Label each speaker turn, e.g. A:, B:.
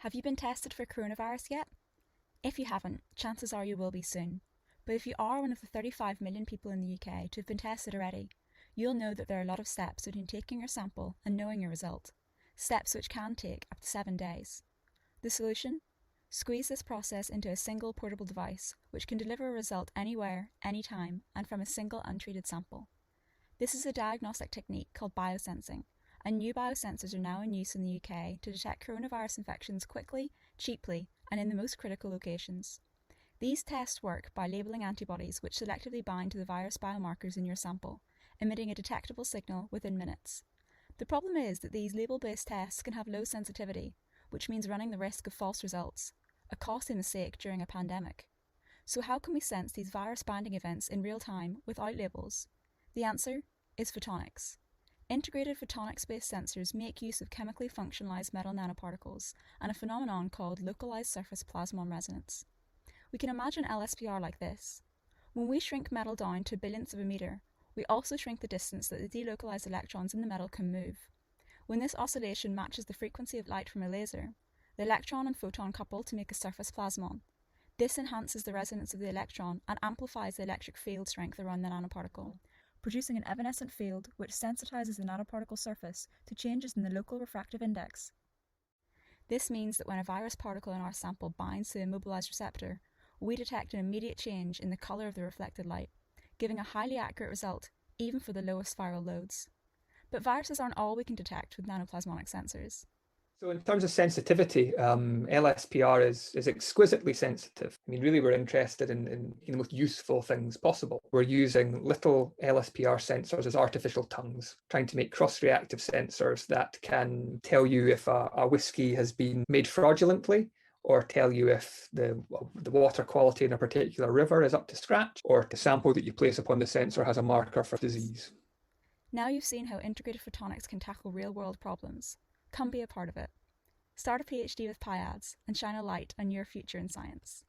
A: Have you been tested for coronavirus yet? If you haven't, chances are you will be soon. But if you are one of the 35 million people in the UK to have been tested already, you'll know that there are a lot of steps between taking your sample and knowing your result, steps which can take up to 7 days. The solution? Squeeze this process into a single portable device which can deliver a result anywhere, anytime, and from a single untreated sample. This is a diagnostic technique called biosensing, and new biosensors are now in use in the UK to detect coronavirus infections quickly, cheaply, and in the most critical locations. These tests work by labelling antibodies which selectively bind to the virus biomarkers in your sample, emitting a detectable signal within minutes. The problem is that these label-based tests can have low sensitivity, which means running the risk of false results, a costly mistake during a pandemic. So how can we sense these virus binding events in real time without labels? The answer is photonics. Integrated photonics-based sensors make use of chemically functionalized metal nanoparticles and a phenomenon called localized surface plasmon resonance. We can imagine LSPR like this. When we shrink metal down to billionths of a meter, we also shrink the distance that the delocalized electrons in the metal can move. When this oscillation matches the frequency of light from a laser, the electron and photon couple to make a surface plasmon. This enhances the resonance of the electron and amplifies the electric field strength around the nanoparticle, producing an evanescent field which sensitizes the nanoparticle surface to changes in the local refractive index. This means that when a virus particle in our sample binds to the immobilized receptor, we detect an immediate change in the colour of the reflected light, giving a highly accurate result even for the lowest viral loads. But viruses aren't all we can detect with nanoplasmonic sensors.
B: So in terms of sensitivity, LSPR is exquisitely sensitive. I mean, really, we're interested in the most useful things possible. We're using little LSPR sensors as artificial tongues, trying to make cross-reactive sensors that can tell you if a whiskey has been made fraudulently, or tell you if the water quality in a particular river is up to scratch, or the sample that you place upon the sensor has a marker for disease.
A: Now you've seen how integrated photonics can tackle real-world problems. Come be a part of it. Start a PhD with PIADS and shine a light on your future in science.